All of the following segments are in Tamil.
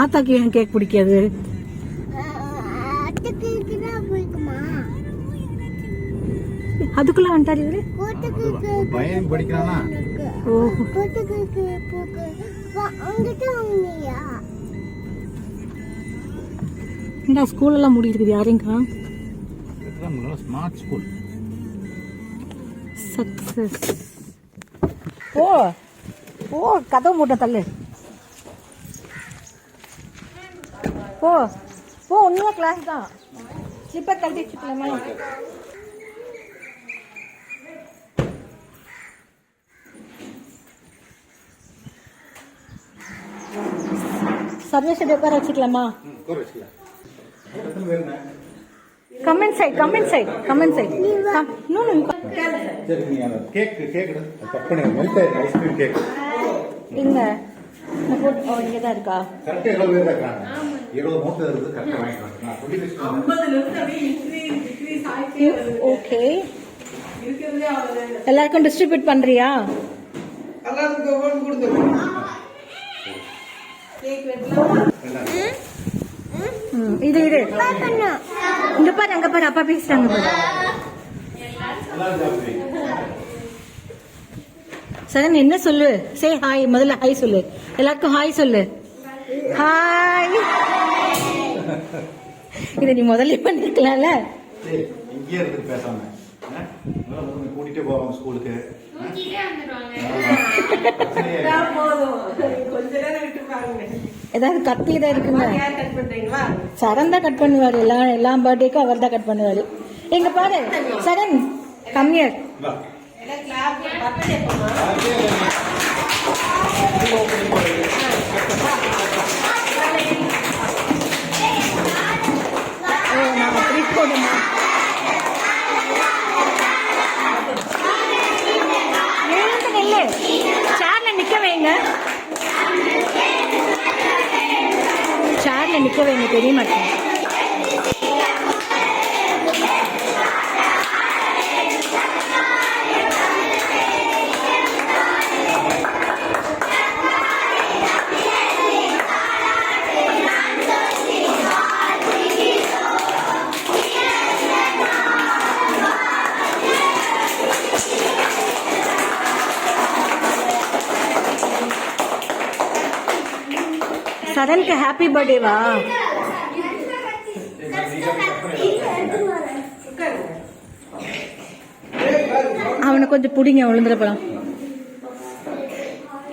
ஆத்தாக்கு ஏன் கேக் பிடிக்காது? அதுக்குள்ள வந்துட்டாரு இவரு. பையன் படிக்கிறானா? இந்த ஸ்கூல் எல்லாம் மூடி இருக்குது. யாருங்கா? Smart school. சக்சஸ். ஓ ஓ, கதவு மூட்ட தள்ளு. போ போ, ஒன்னும் கிளாஸ் தான். ஸ்லிப்பர் கழட்டி வச்சுக்கலாமா? சர்வேஷ் உட்கார வச்சுக்கலாமா? Come and sit, come and sit, come and sit. No no, சரி நீ அந்த கேக் கட் பண்ணி மெல்ட் ஐஸ்கிரீம் கேக் இங்க நான் போட். ஓ, இங்க தான் இருக்கா? கரெக்ட்டா 20 பேர் இருக்காங்க. 20 மூட்டை இருக்கு. கரெக்ட்டா வாங்கிக்கலாம். நான் சொல்லி வச்சிட்டேன். 50 ல இருந்து அப்படியே இன்க்ரீஸ் ஆயிட்டே வருது. ஓகே, இருக்குதுல அவளே எல்லாருக்கும் டிஸ்ட்ரிபியூட் பண்றியா? எல்லாருக்கும் ஒவ்வொரு கொடுங்க. கேக் வெட்டலாம். இது இது இங்க பாரு, அங்க பாரு, அப்பா பேசுறாங்க பாரு. சரண் என்ன சொல்லு? Say hi. முதல்ல ஹாய் சொல்லு. எல்லாருக்கும் ஹாய் சொல்லு. ஹாய். இத நீ முதல்ல பண்ணிருக்கலாம்ல. இங்கே இருந்து பேசாம கூட்டிட்டே போவாங்க ஸ்கூலுக்கு. ஏதாவது கத்தி தான் இருக்குங்க. சரண் தான் கட் பண்ணுவாரு. எல்லா பர்த்டேக்கும் அவர் தான் கட் பண்ணுவாரு. எங்க பாரு சரண், கம்மியர். நான் அப்படி போடுமா? எழுந்து நெல்லு. சேர்ல நிக்க வைங்க. சேர்ல நிக்க வைங்க. தெரிய மாட்டேன். சரண்க்கு ஹாப்பி பர்த்டேவா? அவனை கொஞ்சம் பிடிங்க, விழுந்துட போலாம்.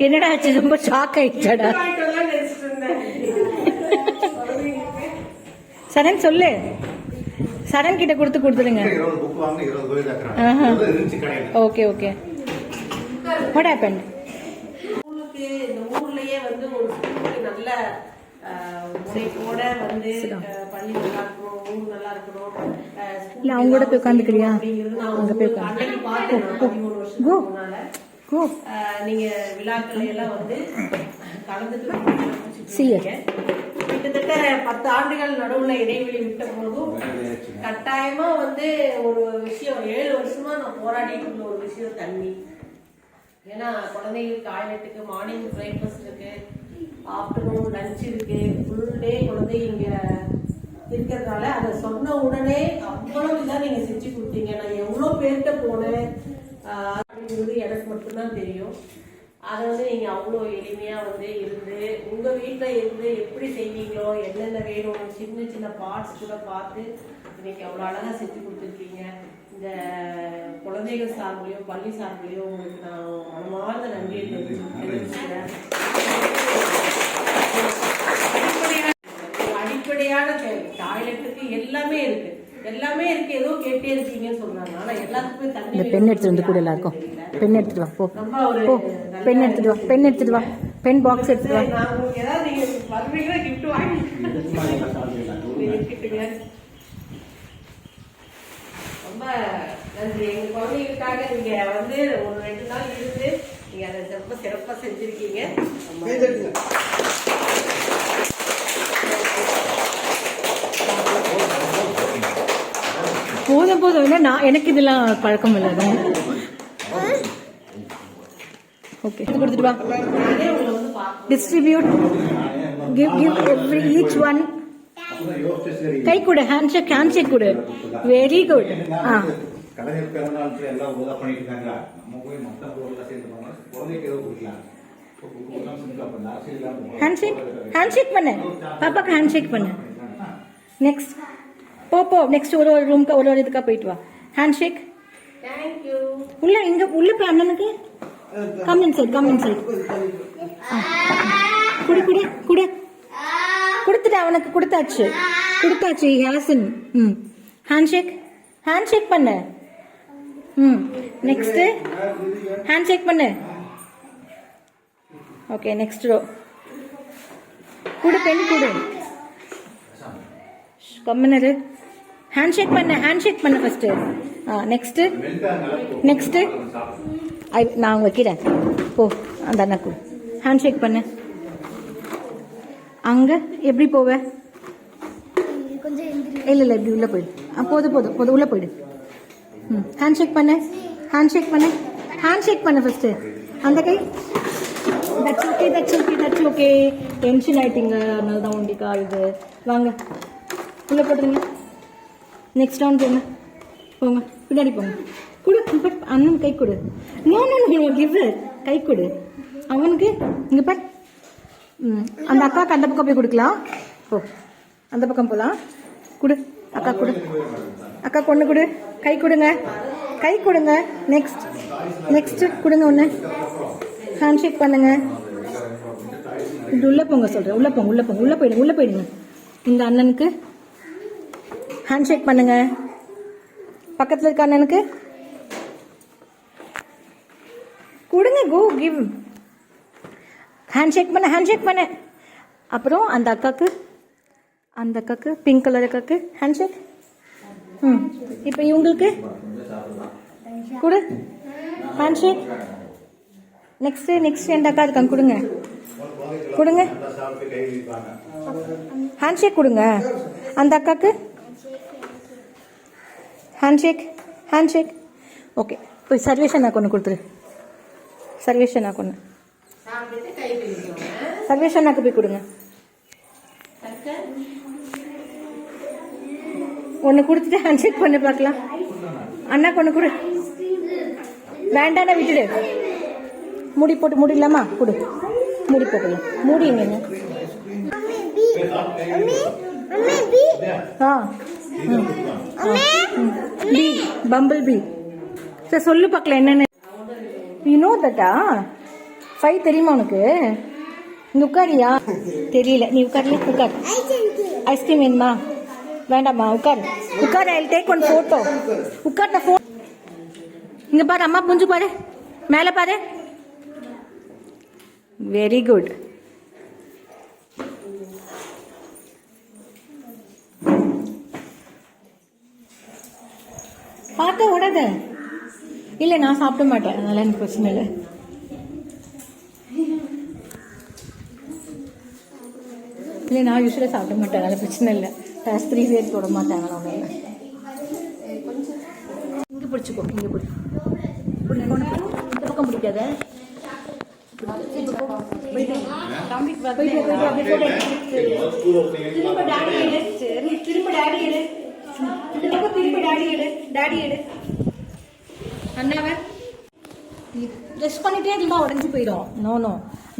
என்னடா ஆச்சு? ரொம்ப ஷாக் ஆயிடுச்சாடா? சரண் சொல்லு. சரண் கிட்ட கொடுத்துடுங்க. Okay okay. What happen? இந்த ஊர்லயே வந்து ஒரு நல்ல முனைப்போட வந்து பள்ளி நல்லா இருக்கணும், ஊர் நல்லா இருக்கணும். இல்ல அவங்க கூட போய் உட்காந்துக்கிறியா? அங்க போய் அன்னைக்கு பார்த்தேன் 13 வருஷத்துக்கு முன்னால. நீங்க விழாக்கள் எல்லாம் வந்து கலந்துட்டு கிட்டத்தட்ட 10 ஆண்டுகள் நடுவுல இடைவெளி விட்ட போதும் கட்டாயமா வந்து ஒரு விஷயம் 7 வருஷமா நான் போராடிட்டு இருந்த ஒரு விஷயம் தண்ணி. ஏன்னா குழந்தைங்களுக்கு டாய்லெட்டுக்கு மார்னிங் பிரேக்ஃபாஸ்ட் இருக்கு, ஆஃப்டர்நூன் லஞ்ச் இருக்கு, ஃபுல் டே குழந்தை இங்க இருக்கிறதுனால அதை சொன்ன உடனே அவ்வளவு இதான் நீங்க செஞ்சு கொடுத்தீங்க. நான் எவ்வளவு பேர்கிட்ட போனேன் அப்படிங்கிறது எனக்கு மட்டும்தான் தெரியும். அதை வந்து நீங்க அவ்வளோ எளிமையா வந்து இருந்து உங்க வீட்டுல இருந்து எப்படி செய்வீங்களோ, என்னென்ன வேணும், சின்ன சின்ன பார்ட்ஸ் கூட பார்த்து இன்னைக்கு அவ்வளோ அழகா செஞ்சு கொடுத்துருக்கீங்க. இந்த குழந்தைகள் சார்பிலையும் பள்ளி சார்பிலையும் உங்களுக்கு நான் மனமார்ந்த நன்றியை தெரிவிச்சுக்கிறேன். அடிப்படையான தேவை டாய்லெட்டுக்கு எல்லாமே இருக்கு, எல்லாமே இருக்கு. ஏதோ கேட்டே இருக்கீங்கன்னு சொல்றாங்க. ஆனா எல்லாத்துக்குமே தண்ணி. பெண் எடுத்துட்டு வந்து கூட எல்லாருக்கும் பெண் எடுத்துட்டு வா. போ போ, பெண் எடுத்துட்டு வா, பெண் எடுத்துட்டு வா, பென் பாக்ஸ் எடுத்துட்டு வா. நான் உங்களுக்கு ஏதாவது நீங்க வருவீங்களா கிஃப்ட் வாங்கி ரொம்ப நன்றி. எங்க குழந்தைகளுக்காக நீங்க வந்து ஒரு 2 நாள் இருந்து நீங்க அதை ரொம்ப சிறப்பா செஞ்சிருக்கீங்க. போதும் போதும். இல்லை நான் எனக்கு இதெல்லாம் பழக்கம் இல்லை. ஓகே, கொடுத்துட்டு வா. Distribute. give every each one. அப்பதான் யோசிச்சு சரி கை கொடு, ஹேண்ட்ஷேக் கொடு. Very good. கலைஞர் பிறந்தநாள் எல்லாம் உதா பண்ணிட்டு இருக்காங்களா, நம்ம போய் மொத்த பொருள் சேர்ந்து போனா குழந்தைக்கு ஏதோ கொடுக்கலாம். ஹேண்ட்ஷேக் பண்ணு, பாப்பாக்கு ஹேண்ட்ஷேக் பண்ணு. நெக்ஸ்ட் போ நெக்ஸ்ட் ஒரு ரூம்க்கு ஒரு இதுக்கா போயிட்டு வா. ஹேண்ட்ஷேக். தேங்க்யூ. உள்ள போய் அண்ணனுக்கு கம் இன்சைட். குடு கொடுத்துட்டு அவனுக்கு கொடுத்தாச்சு. ஹாசன். ஹேண்ட்ஷேக் பண்ணு. நெக்ஸ்ட் ஹேண்ட்ஷேக் பண்ணு. Okay next row. குடு பெண் குடு. கம்மனரு. ஹேண்ட்ஷேக் பண்ணு ஃபர்ஸ்ட். நெக்ஸ்ட் நான் வைக்கிறேன். போ அந்த அண்ணாக்கு ஹேண்ட்ஷேக் பண்ணு. அங்க எப்படி போவ? இல்ல இப்படி உள்ள போயிடு. போதும் உள்ள போயிடு. ஹேண்ட்ஷேக் பண்ணு ஃபர்ஸ்ட். அந்த கை. That's okay. டென்ஷன் ஆயிட்டீங்க, அதனால தான் ஒண்டிக்கா இது. வாங்க உள்ள போட்டுருங்க. நெக்ஸ்ட் ரவுண்ட் போங்க பின்னாடி போங்க. கொடு அண்ணன் கை கொடு. நோ கிவ் கை கொடு அவனுக்கு. இங்க பார், அந்த அக்காவுக்கு அந்த பக்கம் போய் கொடுக்கலாம். போ அந்த பக்கம் போலாம். கொடு அக்கா, கொடு அக்கா, கொண்டு கொடு. கை கொடுங்க. நெக்ஸ்ட் கொடுங்க ஒன்று. ஹேண்ட்ஷேக் பண்ணுங்க. இப்படி உள்ள போங்க சொல்றேன். உள்ள போயிடுங்க. இந்த அண்ணனுக்கு ஹேண்ட்ஷேக் பண்ணுங்க. பக்கத்தில் இருக்க அண்ணனுக்கு கொடுங்க. கோ கிவ். ஹேண்ட்ஷேக் பண்ண. அப்புறம் அந்த அக்காக்கு பிங்க் கலர் அக்காக்கு ஹேண்ட்ஷேக். இப்போ இவங்களுக்கு கொடு ஹேண்ட்ஷேக். நெக்ஸ்ட் எந்த அக்கா இருக்காங்க கொடுங்க. ஹேண்ட்ஷேக் கொடுங்க. அந்த அக்காக்கு ஹேண்ட்ஷேக். ஓகே போய் சர்வேஷன் நான் கொண்டு கொடுத்துரு. சர்வேஷன் நான் கொண்டு சர்வேஷனாக்கு போய் கொடுங்க. ஒன்று கொடுத்துட்டு ஹேண்ட்ஷேக் பண்ணி பார்க்கலாம். அண்ணா கொண்டு கொடு. வேண்டாண்ணா விட்டுடு. மூடி போட்டு மூடிடலாமா? கொடு. மூடி போட்டுலாம். மூடிங்க. Bee bumble bee. சரி சொல்லு பார்க்கலாம் என்னென்ன. யூ நோ தட்டா 5 தெரியுமா உனக்கு? இங்க உட்காரியா? தெரியல. நீ உட்கார். ஐஸ்கிரீம் வேணுமா? வேண்டாமா? உட்கார். I take one photo. உட்கார். நான் போட்டோ. இங்க பாரு, அம்மா புஞ்சு பாரு, மேல பாரு. Very good. பார்க்க விடாத. இல்லை நான் சாப்பிட மாட்டேன், அதனால எனக்கு பிரச்சனை இல்லை. இல்லை நான் யூஸ்வலாக சாப்பிட மாட்டேன், அதனால பிரச்சனை இல்லை. டேஸ்ட் 3 சேர்த்து விட மாட்டேன், அதனால ஒன்றும் இல்லை. இங்கே பிடிச்சிக்கோ, இங்கே இந்த பக்கம் பிடிக்காத. ட்ரெஸ் பண்ணிட்டே இருந்தா உடஞ்சி போயிடும். நோ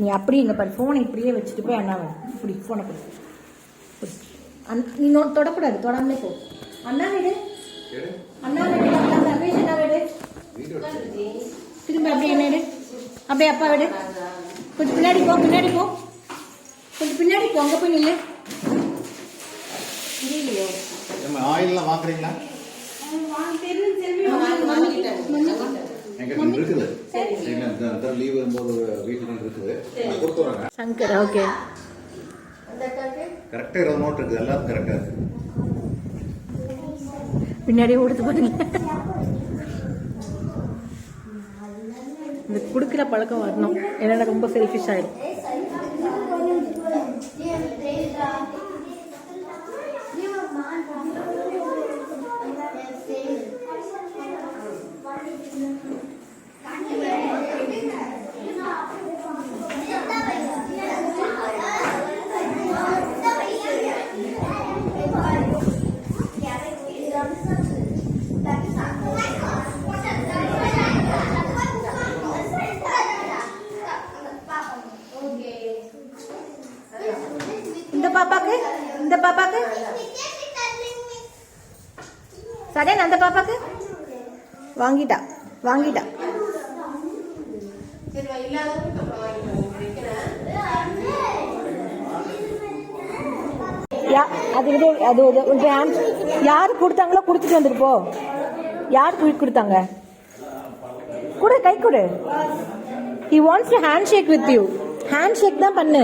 நீ அப்படி இங்க பாரு, போனை இப்படியே வச்சுட்டு போய் அண்ணாவை இப்படி போனை போய் நீ தொடக்கூடாது, தொடாமலே போ. அண்ணா வீடு திரும்ப அப்படியே என்ன வீடு, அப்படியே அப்பா வீடு. கொஞ்சம் பின்னாடி போ, கொஞ்சம் பின்னாடி போ, அங்க போய் நில்லு. ஆயில்லாம் வாங்குறீங்களா? சங்கர் ஓகே. கரெக்டா 20 நோட் இருக்கு, எல்லாரும் கரெக்டா இருக்கு. பின்னாடியே ஓடுது பாருங்க. இந்த குடுக்கிற பழக்கம் வரணும், ஏன்னா ரொம்ப செல்ஃபிஷ் ஆயிடும். பாப்பாக்கு சரண் அந்த பாப்பாக்கு வாங்கிட்டா சரி இல்லாதவங்களுக்கு அப்புறம் வாங்கிக்கோங்க வைக்கிறேன். யாரு கொடுத்தாங்களோ கொடுத்துட்டு வந்துருப்போ. யார் கொடுத்தாங்க? கொடு, கை கொடு. He wants to handshake with you. Handshake தான் பண்ணு.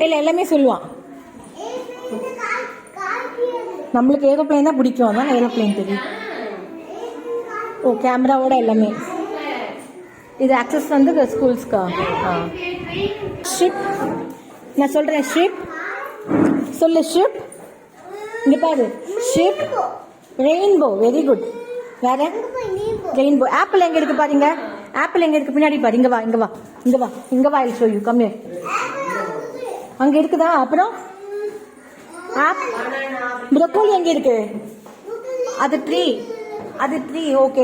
இல்ல எல்லாமே சொல்லுவான். நம்மளுக்கு ஏரோப்ளேன் தான் பிடிக்கும், அதான் ஏரோப்ளேன் தெரியும். ஓ கேமராவோட எல்லாமே. இது ஆக்சஸ் வந்து ஸ்கூல்ஸ்க்கா. ஷிப் நான் சொல்றேன். ஷிப் சொல்லு. ஷிப் இங்க பாரு. ஷிப். Rainbow very good. வேற ரெயின்போ. ஆப்பிள் எங்க இருக்கு பாருங்க. ஆப்பிள் எங்க இருக்கு பின்னாடி பாரு. இங்க வா I show you. Come here. அங்க இருக்குதா? அப்புறம் ப்ரோக்கோலி எங்க இருக்கு? அது ட்ரீ. ஓகே.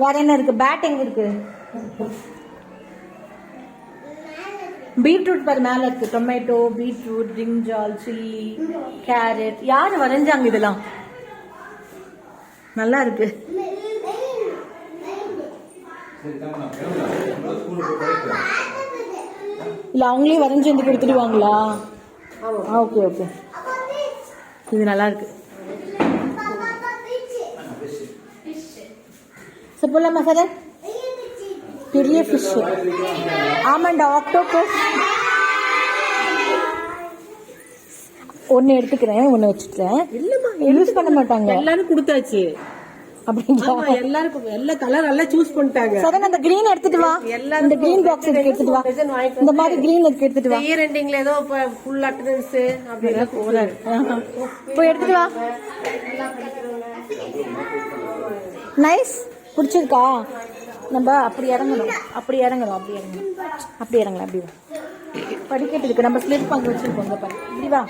வேற என்ன இருக்கு? பேட் எங்க இருக்கு? பீட்ரூட் பாரு மேல இருக்கு. டொமேட்டோ, பீட்ரூட், பிரிஞ்சால், சில்லி, கேரட். யாரு வரைஞ்சாங்க இதெல்லாம்? நல்லா இருக்கு. இல்ல அவங்களே வரைஞ்சு வந்து கொடுத்துடுவாங்களா? ஓகே. இது நல்லா இருக்கு. போலாமா சார்? பெரிய ஃபிஷ். ஆமாண்டா, ஆக்டோபஸ். ஒன்னு எடுத்துக்கிறேன், ஒன்னு வச்சுக்கிறேன். யூஸ் பண்ண மாட்டாங்க. எல்லாரும் கொடுத்தாச்சு அப்படிங்களா? எல்லாருக்கும் எல்லா கலர் எல்லாம் சூஸ் பண்ணிட்டாங்க. சரண் அந்த கிரீன் எடுத்துட்டு வா. இந்த கிரீன் பாக்ஸ் எடுத்துட்டு வா. இந்த மாதிரி கிரீன் எடுத்துட்டு வா. இயர் எண்டிங்ல ஏதோ ஃபுல் அட்டெண்டன்ஸ் அப்படி எல்லாம் போறாரு. போய் எடுத்துட்டு வா. நைஸ். பிடிச்சிருக்கா? நம்ம அப்படி இறங்கணும். அப்படி இறங்கலாம். படிக்கட்டு இருக்கு. நம்ம ஸ்லிப் அங்க வச்சிருக்கோம். இப்படி வா.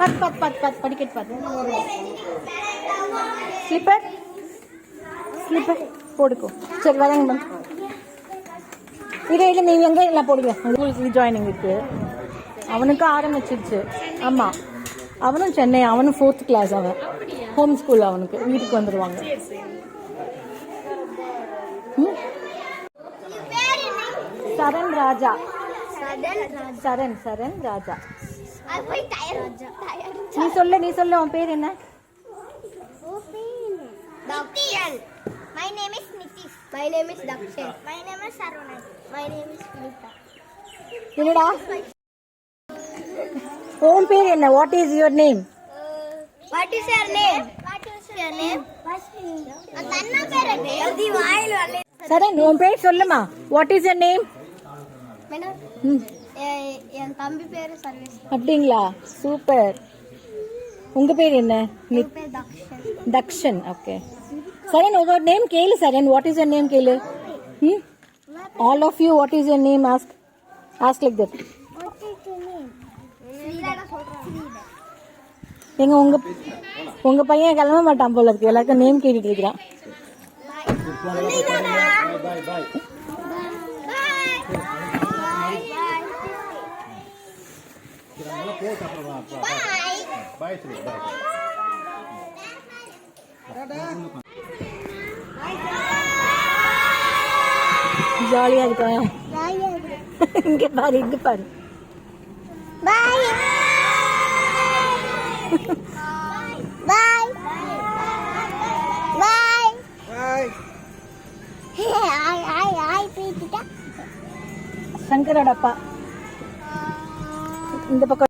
பாத்து படிக்கட்டு பாத்து. ஸ்லிப்பர் போடுக்கோ. சரி வரங்க. இல்ல நீங்க எங்க எல்லாம் போடுங்க. ஸ்கூல் ஜாயினிங் இருக்கு. அவனுக்கு ஆரம்பிச்சிருச்சு. ஆமா, அவனும் சென்னை. அவனும் 4th கிளாஸ். அவன் ஹோம் ஸ்கூல். அவனுக்கு வீட்டுக்கு வந்துருவாங்க. சரண் ராஜா. நீ சொல்லு உன் பேர் என்ன? Dakshan. My name is Nitish. My name is Dakshan. My name is Saruna. My name is Philippa. என்னடா உன் பேர் என்ன? What is your name? What is your name? அண்ணா பேர் என்ன? அது வாயில வரல. சரண் உன் பேர் சொல்லுமா. What is your name? என் தம்பி பேரு சர்வேஷ். அப்படிங்களா? சூப்பர். உங்க பேர் என்ன? தக்ஷன். ஓகே. சரண் உங்க நேம் கேளு. Charan what is your name கேளு. All of you what is your name? Ask like that. எங்க உங்க பையன் கிளம்ப மாட்டான் போல இருக்கு. எல்லாருக்கும் நேம் கேட்டுட்டு இருக்கிறான். ஜாலியா இருக்கா? இங்க பாரு. பாய். சங்கரோட அப்பா இந்த பக்கம்